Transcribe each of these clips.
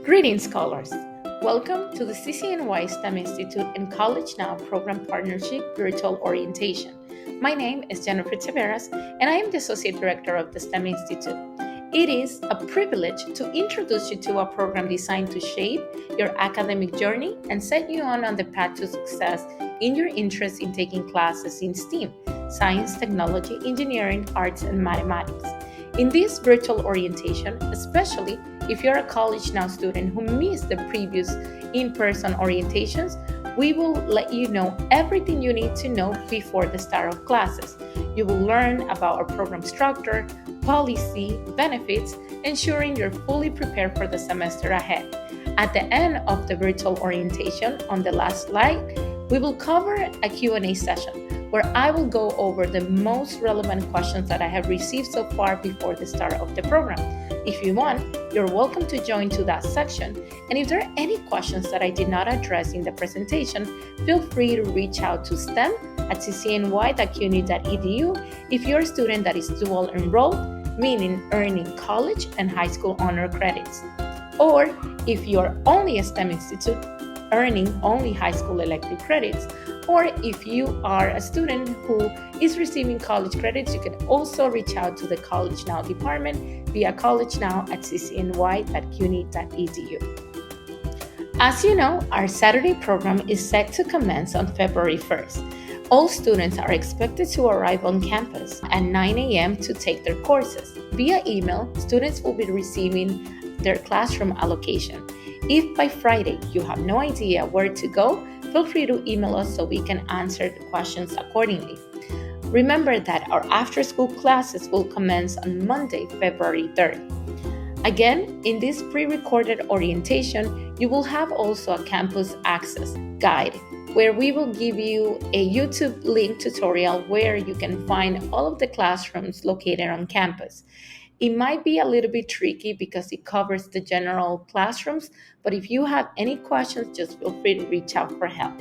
Greetings, scholars! Welcome to the CCNY STEM Institute and College Now Program Partnership Virtual Orientation. My name is Jennifer Taveras, and I am the Associate Director of the STEM Institute. It is a privilege to introduce you to a program designed to shape your academic journey and set you on the path to success in your interest in taking classes in STEAM, science, technology, engineering, arts, and mathematics. In this virtual orientation, especially if you're a College Now student who missed the previous in-person orientations, we will let you know everything you need to know before the start of classes. You will learn about our program structure, policy, benefits, ensuring you're fully prepared for the semester ahead. At the end of the virtual orientation, on the last slide, we will cover a Q&A session where I will go over the most relevant questions that I have received so far before the start of the program. If you want, you're welcome to join to that section. And if there are any questions that I did not address in the presentation, feel free to reach out to stem@ccny.cuny.edu if you're a student that is dual enrolled, meaning earning college and high school honor credits. Or if you're only a STEM institute, earning only high school elective credits, or if you are a student who is receiving college credits, you can also reach out to the College Now department via collegenow@ccny.cuny.edu. As you know, our Saturday program is set to commence on February 1st. All students are expected to arrive on campus at 9 a.m. to take their courses. Via email, students will be receiving their classroom allocation. If by Friday you have no idea where to go, feel free to email us so we can answer the questions accordingly. Remember that our after-school classes will commence on Monday, February 3rd. Again, in this pre-recorded orientation, you will have also a campus access guide where we will give you a YouTube link tutorial where you can find all of the classrooms located on campus. It might be a little bit tricky because it covers the general classrooms, but if you have any questions, just feel free to reach out for help.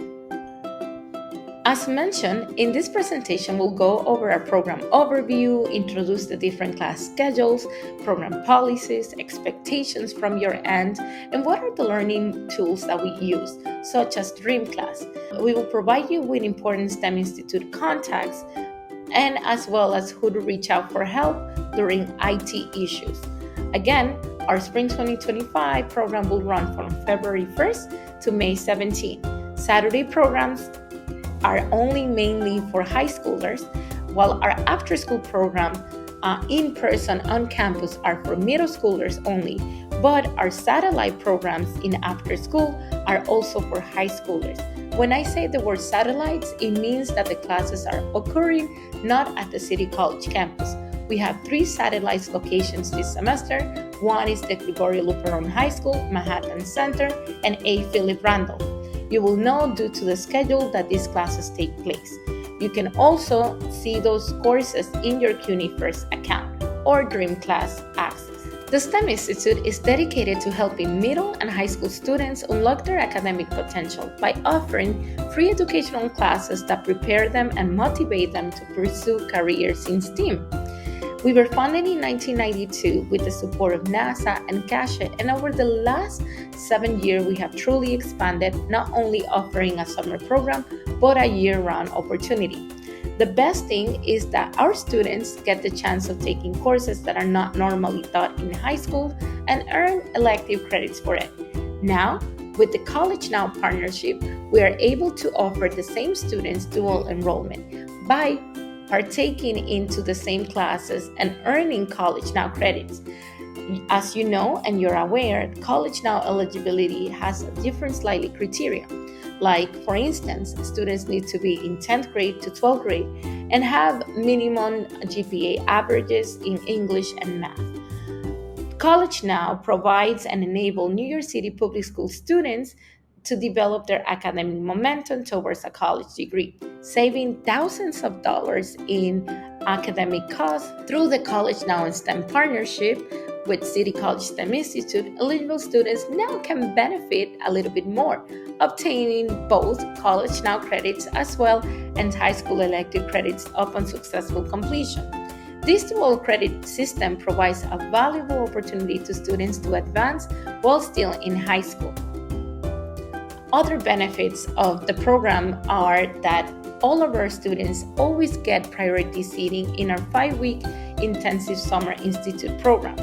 As mentioned, in this presentation, we'll go over our program overview, introduce the different class schedules, program policies, expectations from your end, and what are the learning tools that we use, such as DreamClass. We will provide you with important STEM Institute contacts, and as well as who to reach out for help during IT issues. Again, our Spring 2025 program will run from February 1st to May 17th. Saturday programs are only mainly for high schoolers, while our after-school program in person on campus are for middle schoolers only, but our satellite programs in after school are also for high schoolers. When I say the word satellites, it means that the classes are occurring not at the City College campus. We have 3 satellite locations this semester. One is the Gregorio Luperón High School, Manhattan Center, and A. Philip Randall. You will know due to the schedule that these classes take place. You can also see those courses in your CUNYfirst account or DreamClass access. The STEM Institute is dedicated to helping middle and high school students unlock their academic potential by offering free educational classes that prepare them and motivate them to pursue careers in STEAM. We were founded in 1992 with the support of NASA and CASHE, and over the last 7 years, we have truly expanded, not only offering a summer program, but a year-round opportunity. The best thing is that our students get the chance of taking courses that are not normally taught in high school and earn elective credits for it. Now, with the College Now partnership, we are able to offer the same students dual enrollment by partaking into the same classes and earning College Now credits. As you know and you're aware, College Now eligibility has a different slightly criteria. Like, for instance, students need to be in 10th grade to 12th grade and have minimum GPA averages in English and math. College Now provides and enables New York City public school students to develop their academic momentum towards a college degree, saving thousands of dollars in academic costs through the College Now and STEM partnership with City College STEM Institute. Eligible students now can benefit a little bit more, obtaining both College Now credits as well as high school elective credits upon successful completion. This dual credit system provides a valuable opportunity to students to advance while still in high school. Other benefits of the program are that all of our students always get priority seating in our 5-week intensive summer institute program.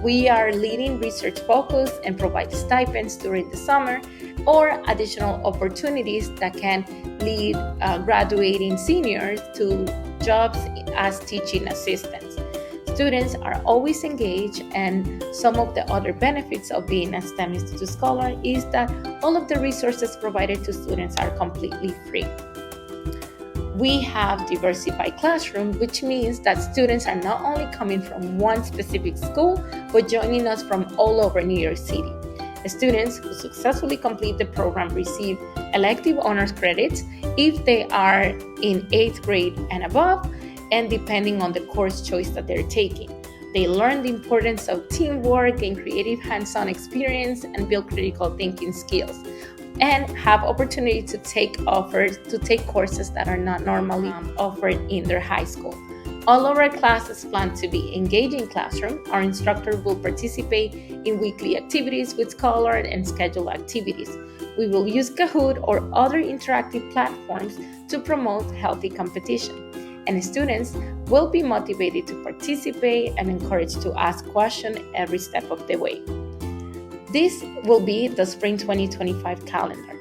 We are leading research focus and provide stipends during the summer or additional opportunities that can lead graduating seniors to jobs as teaching assistants. Students are always engaged, and some of the other benefits of being a STEM Institute Scholar is that all of the resources provided to students are completely free. We have diversified classroom, which means that students are not only coming from one specific school, but joining us from all over New York City. Students who successfully complete the program receive elective honors credits if they are in 8th grade and above, and depending on the course choice that they're taking. They learn the importance of teamwork, gain creative hands-on experience, and build critical thinking skills, and have opportunity to take courses that are not normally offered in their high school. All of our classes plan to be engaging classroom. Our instructor will participate in weekly activities with Scholar and schedule activities. We will use Kahoot or other interactive platforms to promote healthy competition. And students will be motivated to participate and encouraged to ask questions every step of the way. This will be the Spring 2025 calendar.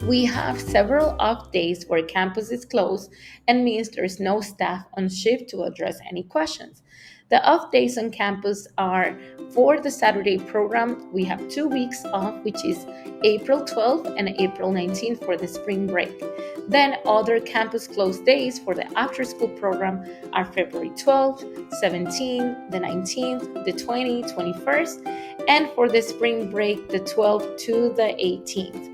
We have several off days where campus is closed and means there is no staff on shift to address any questions. The off days on campus are for the Saturday program. We have 2 weeks off, which is April 12th and April 19th for the spring break. Then other campus closed days for the after-school program are February 12th, 17th, the 19th, the 20th, 21st, and for the spring break, the 12th to the 18th.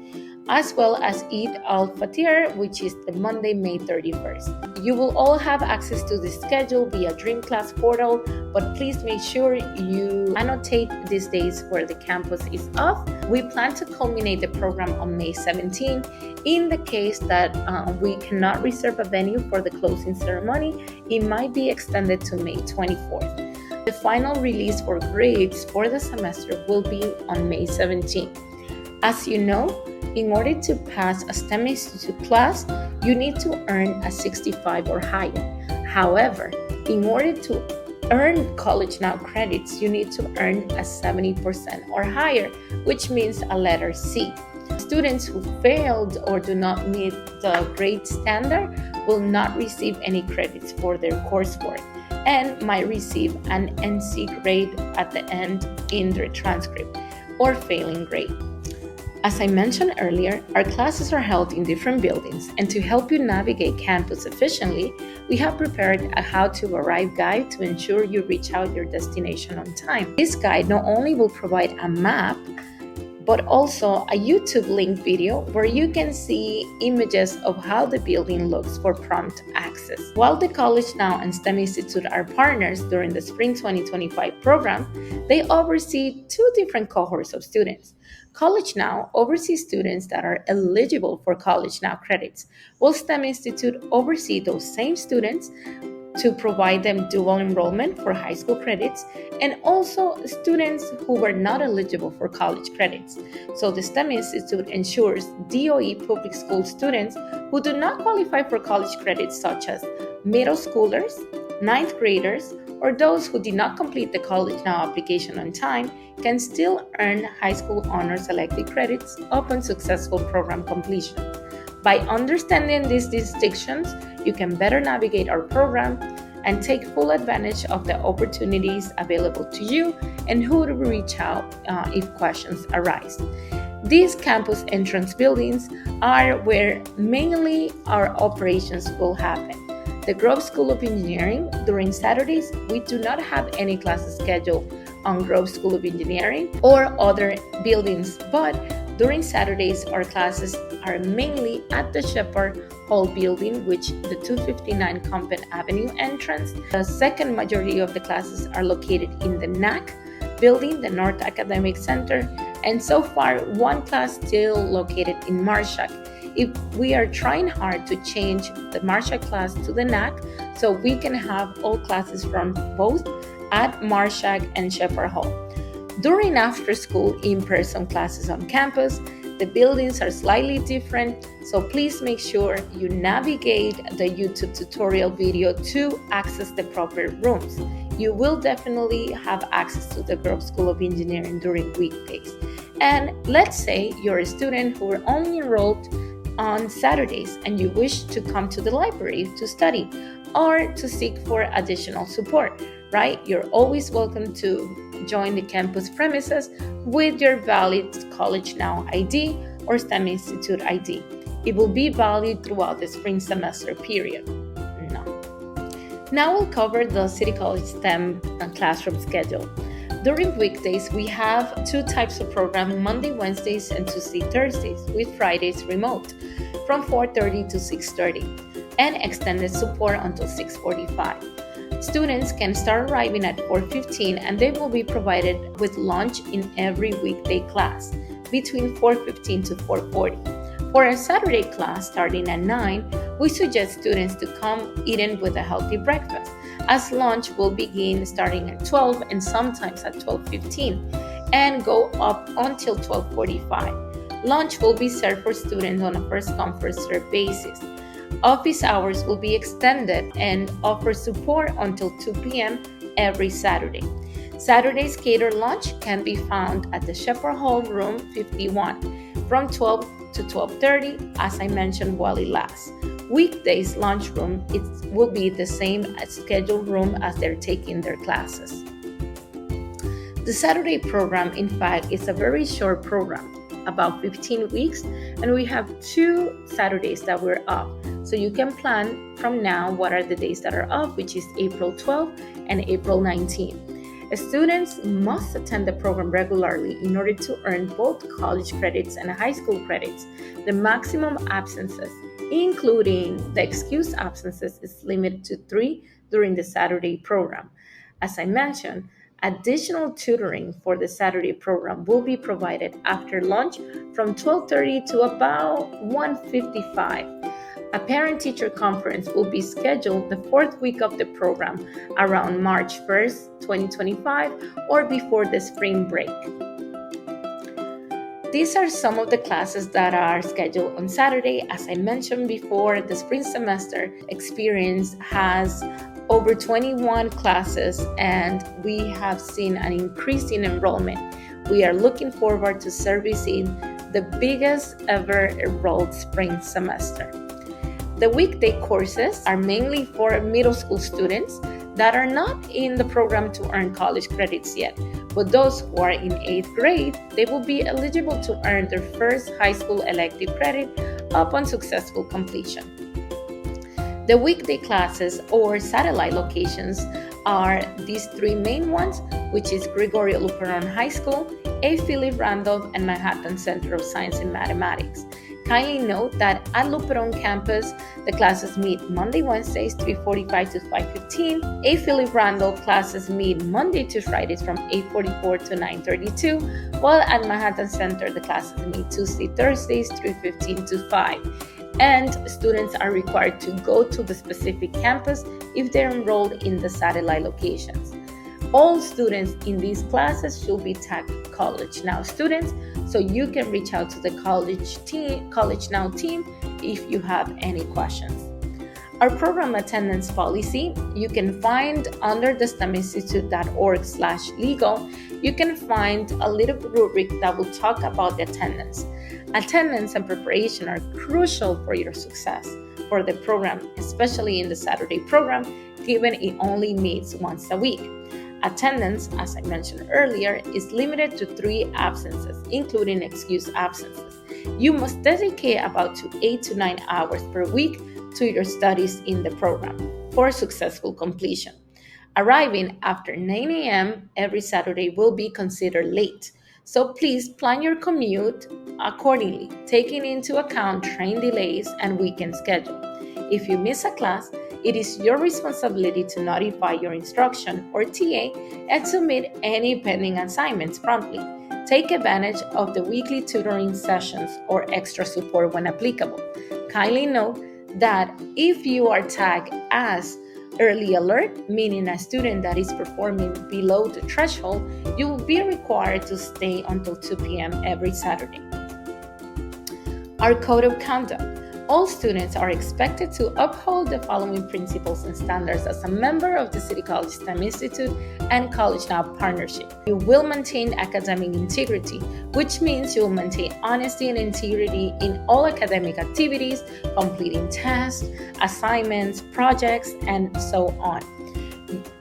As well as Eid al-Fitr, which is the Monday, May 31st. You will all have access to the schedule via DreamClass portal, but please make sure you annotate these days where the campus is off. We plan to culminate the program on May 17th. In the case that we cannot reserve a venue for the closing ceremony, it might be extended to May 24th. The final release for grades for the semester will be on May 17th. As you know, in order to pass a STEM Institute class, you need to earn a 65 or higher. However, in order to earn College Now credits, you need to earn a 70% or higher, which means a letter C. Students who failed or do not meet the grade standard will not receive any credits for their coursework and might receive an NC grade at the end in their transcript or failing grade. As I mentioned earlier, our classes are held in different buildings, and to help you navigate campus efficiently, we have prepared a How to Arrive guide to ensure you reach out your destination on time. This guide not only will provide a map, but also a YouTube link video where you can see images of how the building looks for prompt access. While the College Now and STEM Institute are partners during the Spring 2025 program, they oversee 2 different cohorts of students. College Now oversees students that are eligible for College Now credits, while STEM Institute oversees those same students to provide them dual enrollment for high school credits, and also students who were not eligible for college credits. So the STEM Institute ensures DOE public school students who do not qualify for college credits, such as middle schoolers, 9th graders, or those who did not complete the College Now application on time, can still earn high school honors elective credits upon successful program completion. By understanding these distinctions, you can better navigate our program and take full advantage of the opportunities available to you and who to reach out if questions arise. These campus entrance buildings are where mainly our operations will happen. The Grove School of Engineering, during Saturdays, we do not have any classes scheduled on Grove School of Engineering or other buildings, but during Saturdays, our classes are mainly at the Shepherd Hall building, which the 259 Compton Avenue entrance. The second majority of the classes are located in the NAC building, the North Academic Center, and so far one class still located in Marshak We are trying hard to change the Marshall class to the NAC so we can have all classes from both at Marshall and Shepherd Hall. During after-school in-person classes on campus, the buildings are slightly different, so please make sure you navigate the YouTube tutorial video to access the proper rooms. You will definitely have access to the Grove School of Engineering during weekdays. And let's say you're a student who are only enrolled on Saturdays and you wish to come to the library to study or to seek for additional support, right? You're always welcome to join the campus premises with your valid College Now ID or STEM Institute ID. It will be valid throughout the spring semester period. Now we'll cover the City College STEM classroom schedule. During weekdays, we have two types of program, Monday, Wednesdays, and Tuesday, Thursdays, with Fridays remote from 4:30 to 6:30, and extended support until 6:45. Students can start arriving at 4:15 and they will be provided with lunch in every weekday class between 4:15 to 4:40. For a Saturday class starting at 9, we suggest students to come eating with a healthy breakfast, as lunch will begin starting at 12 and sometimes at 12:15 and go up until 12:45. Lunch will be served for students on a first-come, first-served basis. Office hours will be extended and offer support until 2 p.m. every Saturday. Saturday's catered lunch can be found at the Shepherd Hall Room 51 from 12 to 12:30, as I mentioned, while it lasts. Weekdays lunchroom will be the same as scheduled room as they're taking their classes. The Saturday program, in fact, is a very short program, about 15 weeks, and we have 2 Saturdays that we're off. So you can plan from now what are the days that are off, which is April 12th and April 19th. Students must attend the program regularly in order to earn both college credits and high school credits. The maximum absences, including the excused absences, is limited to 3 during the Saturday program. As I mentioned, additional tutoring for the Saturday program will be provided after lunch from 12:30 to about 1:55. A parent-teacher conference will be scheduled the 4th week of the program around March 1st, 2025, or before the spring break. These are some of the classes that are scheduled on Saturday. As I mentioned before, the spring semester experience has over 21 classes, and we have seen an increase in enrollment. We are looking forward to servicing the biggest ever enrolled spring semester. The weekday courses are mainly for middle school students that are not in the program to earn college credits yet, but those who are in 8th grade, they will be eligible to earn their first high school elective credit upon successful completion. The weekday classes or satellite locations are these 3 main ones, which is Gregorio Luperon High School, A. Philip Randolph, and Manhattan Center of Science and Mathematics. Kindly note that at Luperon campus, the classes meet Monday, Wednesdays, 3:45 to 5:15. A. Philip Randolph classes meet Monday to Fridays from 8:44 to 9:32, while at Manhattan Center, the classes meet Tuesday, Thursdays, 3:15 to 5. And students are required to go to the specific campus if they're enrolled in the satellite locations. All students in these classes should be tagged College Now students, so you can reach out to the College Now team if you have any questions. Our program attendance policy, you can find under the steminstitute.org/legal. You can find a little rubric that will talk about the attendance. Attendance and preparation are crucial for your success for the program, especially in the Saturday program, given it only meets once a week. Attendance, as I mentioned earlier, is limited to 3 absences, including excused absences. You must dedicate about 8 to 9 hours per week to your studies in the program for successful completion. Arriving after 9 a.m. every Saturday will be considered late, so please plan your commute accordingly, taking into account train delays and weekend schedule. If you miss a class, it is your responsibility to notify your instruction or TA and submit any pending assignments promptly. Take advantage of the weekly tutoring sessions or extra support when applicable. Kindly note that if you are tagged as early alert, meaning a student that is performing below the threshold, you will be required to stay until 2 p.m. every Saturday. Our code of conduct. All students are expected to uphold the following principles and standards as a member of the City College STEM Institute and College Now partnership. You will maintain academic integrity, which means you will maintain honesty and integrity in all academic activities, completing tests, assignments, projects, and so on.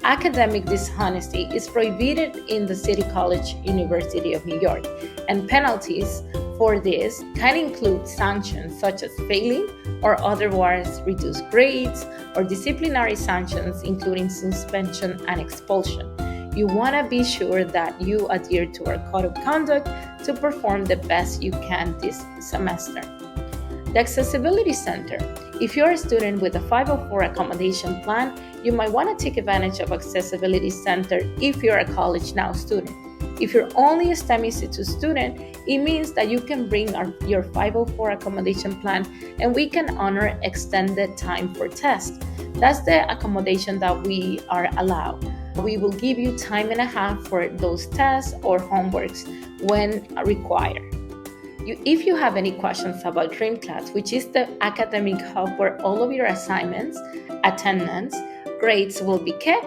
Academic dishonesty is prohibited in the City College University of New York, and penalties for this can include sanctions such as failing or otherwise reduced grades, or disciplinary sanctions including suspension and expulsion. You want to be sure that you adhere to our code of conduct to perform the best you can this semester. The Accessibility Center. If you're a student with a 504 accommodation plan, you might want to take advantage of Accessibility Center if you're a College Now student. If you're only a STEM Institute student, it means that you can bring your 504 accommodation plan and we can honor extended time for tests. That's the accommodation that we are allowed. We will give you time and a half for those tests or homeworks when required. If you have any questions about DreamClass, which is the academic hub where all of your assignments, attendance, grades will be kept,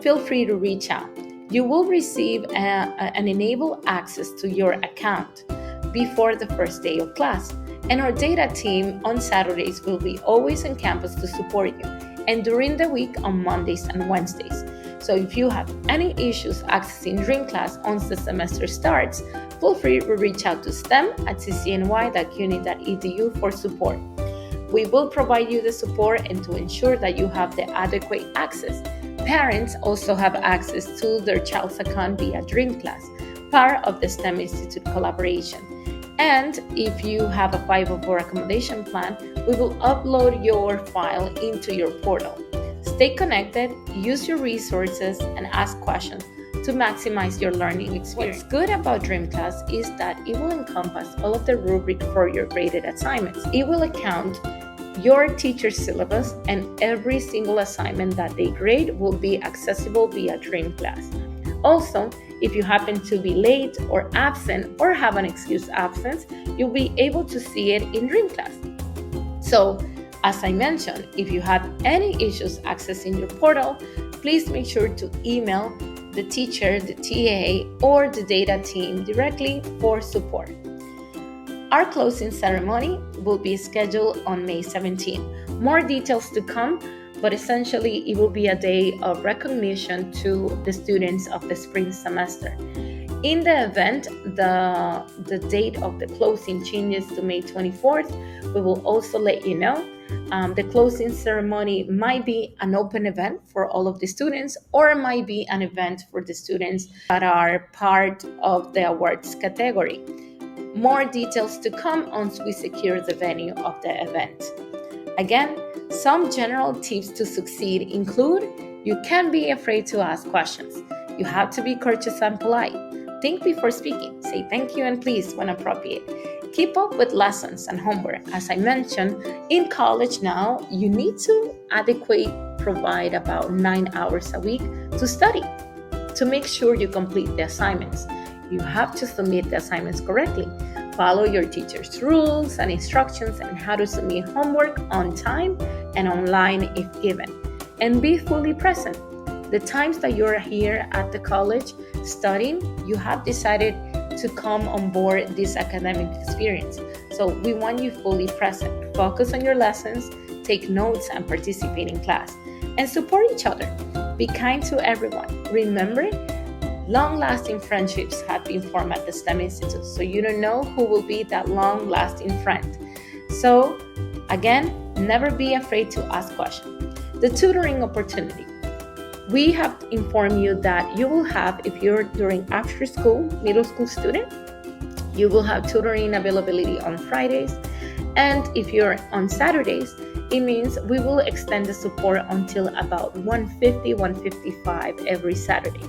feel free to reach out. You will receive an enabled access to your account before the first day of class. And our data team on Saturdays will be always on campus to support you, and during the week on Mondays and Wednesdays. So if you have any issues accessing DreamClass once the semester starts, feel free to reach out to stem@ccny.cuny.edu for support. We will provide you the support and to ensure that you have the adequate access. Parents also have access to their child's account via DreamClass, part of the STEM Institute collaboration. And if you have a 504 accommodation plan, we will upload your file into your portal. Stay connected, use your resources, and ask questions to maximize your learning experience. What's good about DreamClass is that it will encompass all of the rubric for your graded assignments. It will account your teacher's syllabus, and every single assignment that they grade will be accessible via DreamClass. Also, if you happen to be late or absent or have an excused absence, you'll be able to see it in DreamClass. So, as I mentioned, if you have any issues accessing your portal, please make sure to email the teacher, the TA, or the data team directly for support. Our closing ceremony will be scheduled on May 17. More details to come, but essentially it will be a day of recognition to the students of the spring semester. In the event, the date of the closing changes to May 24th. We will also let you know. The closing ceremony might be an open event for all of the students, or it might be an event for the students that are part of the awards category. More details to come once we secure the venue of the event. Again, some general tips to succeed include: you can't be afraid to ask questions. You have to be courteous and polite. Think before speaking. Say thank you and please when appropriate. Keep up with lessons and homework. As I mentioned, in College Now, you need to adequately provide about 9 hours a week to study to make sure you complete the assignments. You have to submit the assignments correctly. Follow your teacher's rules and instructions on how to submit homework on time and online if given. And be fully present. The times that you're here at the college studying, you have decided to come on board this academic experience. So we want you fully present. Focus on your lessons, take notes, and participate in class. And support each other. Be kind to everyone. Remember, long-lasting friendships have been formed at the STEM Institute, so you don't know who will be that long-lasting friend. So, again, never be afraid to ask questions. The tutoring opportunity. We have informed you that you will have, if you're during after school, middle school student, you will have tutoring availability on Fridays. And if you're on Saturdays, it means we will extend the support until about 1:50, 1:55 every Saturday.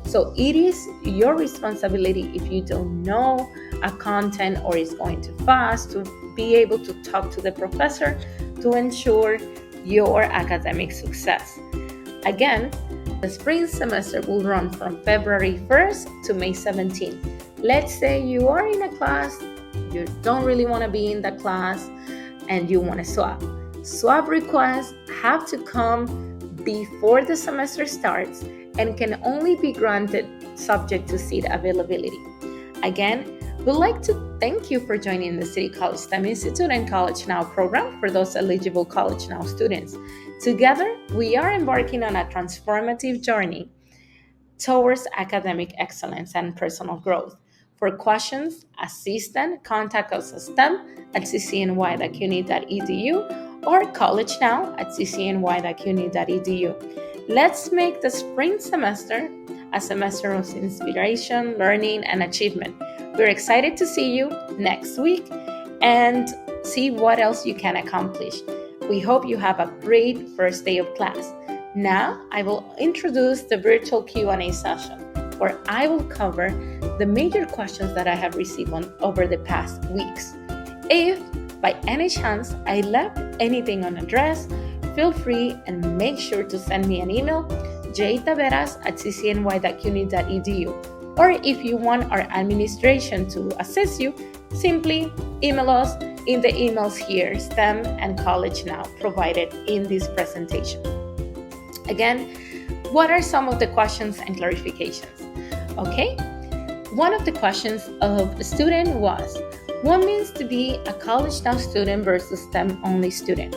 So it is your responsibility if you don't know a content or is going too fast to be able to talk to the professor to ensure your academic success. Again, the spring semester will run from February 1st to May 17th. Let's say you are in a class, you don't really want to be in the class, and you want to swap. Swap requests have to come before the semester starts and can only be granted subject to seat availability. Again, we'd like to thank you for joining the City College STEM Institute and College Now program for those eligible College Now students. Together, we are embarking on a transformative journey towards academic excellence and personal growth. For questions, assistance, contact us at stem@ccny.cuny.edu or collegenow@ccny.cuny.edu. Let's make the spring semester a semester of inspiration, learning, and achievement. We're excited to see you next week and see what else you can accomplish. We hope you have a great first day of class. Now, I will introduce the virtual Q&A session, where I will cover the major questions that I have received over the past weeks. If, by any chance, I left anything unaddressed, feel free and make sure to send me an email, jtaveras@ccny.cuny.edu. Or if you want our administration to assist you, simply email us in the emails here, STEM and College Now, provided in this presentation. Again, what are some of the questions and clarifications? Okay, one of the questions of a student was, what means to be a College Now student versus STEM-only student?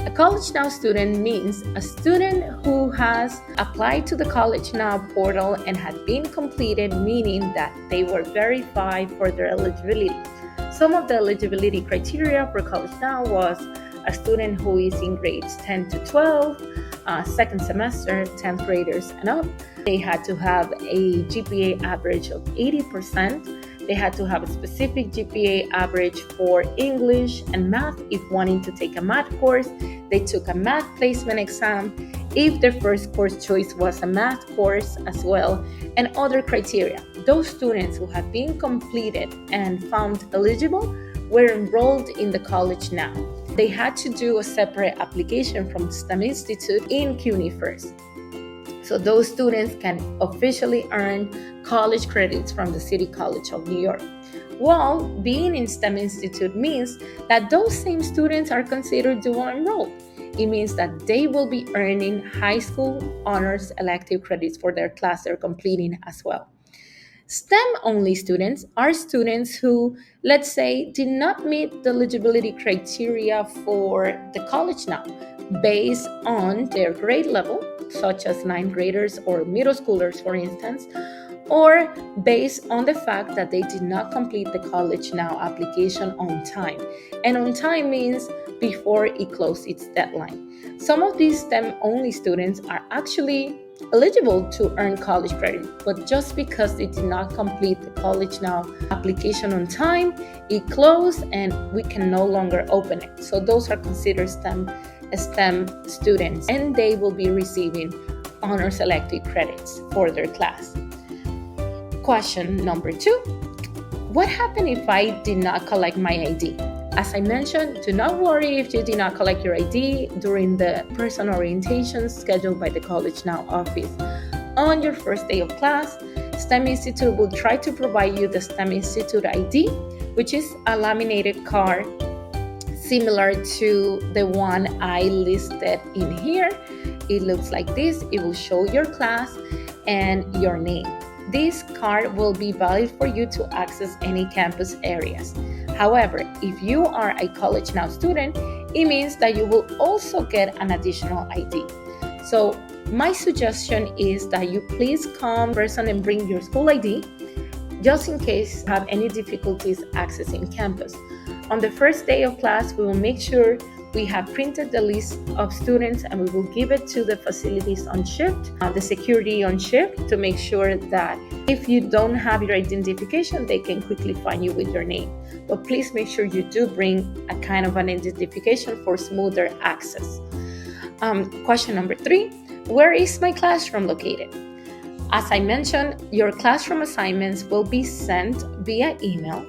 A College Now student means a student who has applied to the College Now portal and had been completed, meaning that they were verified for their eligibility. Some of the eligibility criteria for College Now was a student who is in grades 10 to 12, second semester, 10th graders and up. They had to have a GPA average of 80%. They had to have a specific GPA average for English and math if wanting to take a math course. They took a math placement exam if their first course choice was a math course as well, and other criteria. Those students who have been completed and found eligible were enrolled in the College Now. They had to do a separate application from STEM Institute in CUNYfirst. So those students can officially earn college credits from the City College of New York. Well, being in STEM Institute means that those same students are considered dual enrolled. It means that they will be earning high school honors elective credits for their class they're completing as well. STEM-only students are students who, let's say, did not meet the eligibility criteria for the College Now based on their grade level, such as ninth graders or middle schoolers, for instance, or based on the fact that they did not complete the College Now application on time. And on time means before it closed its deadline. Some of these STEM-only students are actually eligible to earn college credit, but just because they did not complete the College Now application on time, it closed and we can no longer open it. So those are considered STEM students, and they will be receiving honors elective credits for their class. Question number 2. What happened if I did not collect my ID? As I mentioned, do not worry if you did not collect your ID during the person orientation scheduled by the College Now office. On your first day of class, STEM Institute will try to provide you the STEM Institute ID, which is a laminated card similar to the one I listed in here. It looks like this. It will show your class and your name. This card will be valid for you to access any campus areas. However, if you are a College Now student, it means that you will also get an additional ID. So my suggestion is that you please come in person and bring your school ID, just in case you have any difficulties accessing campus. On the first day of class, we will make sure we have printed the list of students and we will give it to the facilities on shift, the security on shift, to make sure that if you don't have your identification, they can quickly find you with your name. But please make sure you do bring a kind of an identification for smoother access. Question number 3, where is my classroom located? As I mentioned, your classroom assignments will be sent via email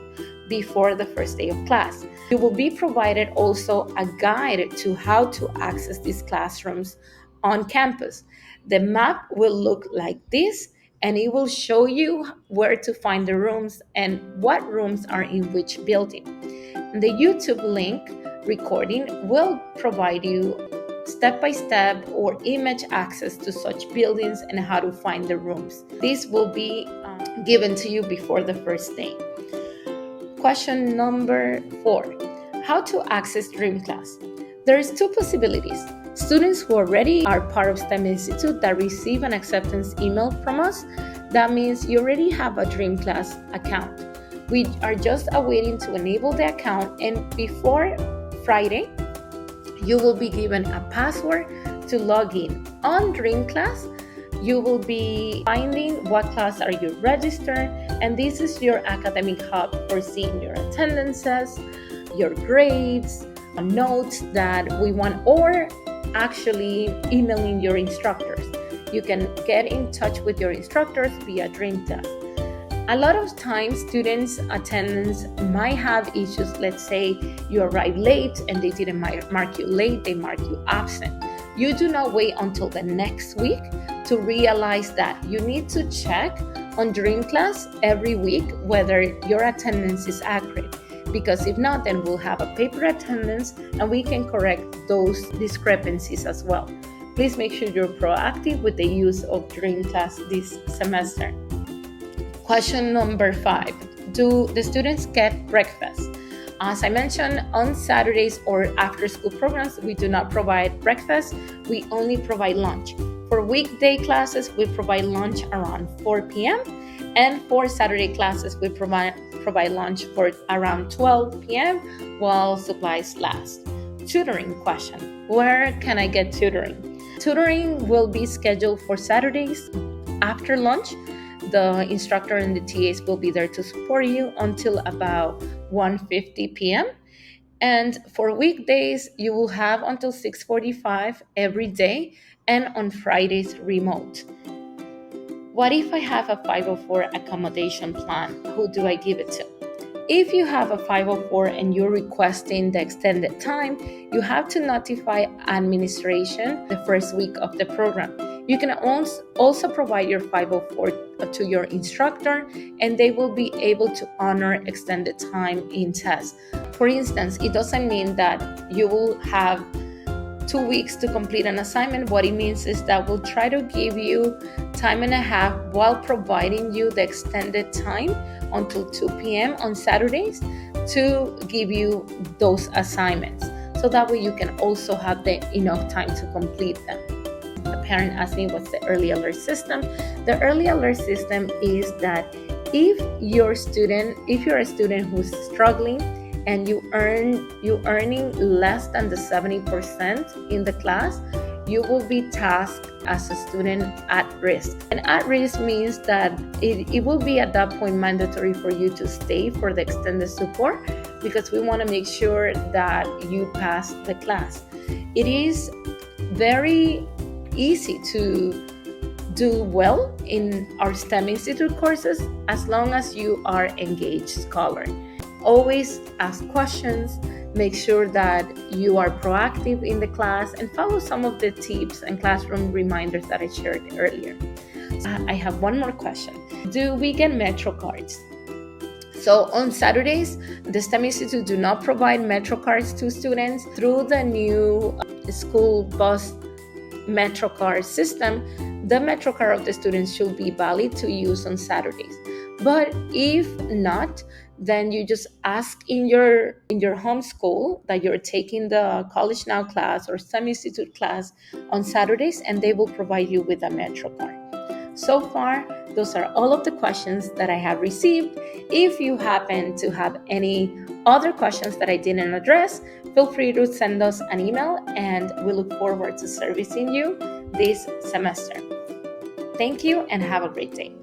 before the first day of class. You will be provided also a guide to how to access these classrooms on campus. The map will look like this, and it will show you where to find the rooms and what rooms are in which building. The YouTube link recording will provide you step-by-step or image access to such buildings and how to find the rooms. This will be given to you before the first day. Question number 4. How to access DreamClass? There's 2 possibilities. Students who already are part of STEM Institute that receive an acceptance email from us, that means you already have a DreamClass account. We are just awaiting to enable the account, and before Friday, you will be given a password to log in. On DreamClass, you will be finding what class are you registered, and this is your academic hub for seeing your attendances, your grades, notes that we want, or actually emailing your instructors. You can get in touch with your instructors via DreamClass. A lot of times, students' attendance might have issues. Let's say you arrive late and they didn't mark you late, they mark you absent. You do not wait until the next week to realize that. You need to check on DreamClass every week whether your attendance is accurate, because if not, then we'll have a paper attendance and we can correct those discrepancies as well. Please make sure you're proactive with the use of DreamClass this semester. Question number 5. Do the students get breakfast? As I mentioned, on Saturdays or after-school programs, we do not provide breakfast. We only provide lunch. For weekday classes, we provide lunch around 4 p.m. And for Saturday classes, we provide lunch for around 12 p.m. while supplies last. Tutoring question. Where can I get tutoring? Tutoring will be scheduled for Saturdays after lunch. The instructor and the TAs will be there to support you until about 1:50 p.m. And for weekdays, you will have until 6:45 every day, and on Fridays, remote. What if I have a 504 accommodation plan? Who do I give it to? If you have a 504 and you're requesting the extended time, you have to notify administration the first week of the program. You can also provide your 504 to your instructor, and they will be able to honor extended time in tests. For instance, it doesn't mean that you will have 2 weeks to complete an assignment. What it means is that we'll try to give you time and a half while providing you the extended time until 2 p.m. on Saturdays to give you those assignments. So that way you can also have enough time to complete them. A parent asked me what's the early alert system. The early alert system is that if you're a student who's struggling and you're earning less than the 70% in the class, you will be tasked as a student at risk. And at risk means that it will be at that point mandatory for you to stay for the extended support, because we want to make sure that you pass the class. It is very easy to do well in our STEM Institute courses as long as you are engaged scholar. Always ask questions, make sure that you are proactive in the class, and follow some of the tips and classroom reminders that I shared earlier. I have one more question. Do we get Metro cards? So on Saturdays, the STEM Institute do not provide Metro cards to students. Through the new school bus Metro card system, the Metro card of the students should be valid to use on Saturdays. But if not, then you just ask in your home school that you're taking the College Now class or STEM Institute class on Saturdays, and they will provide you with a Metro card. So far, those are all of the questions that I have received. If you happen to have any other questions that I didn't address, feel free to send us an email, and we look forward to servicing you this semester. Thank you and have a great day.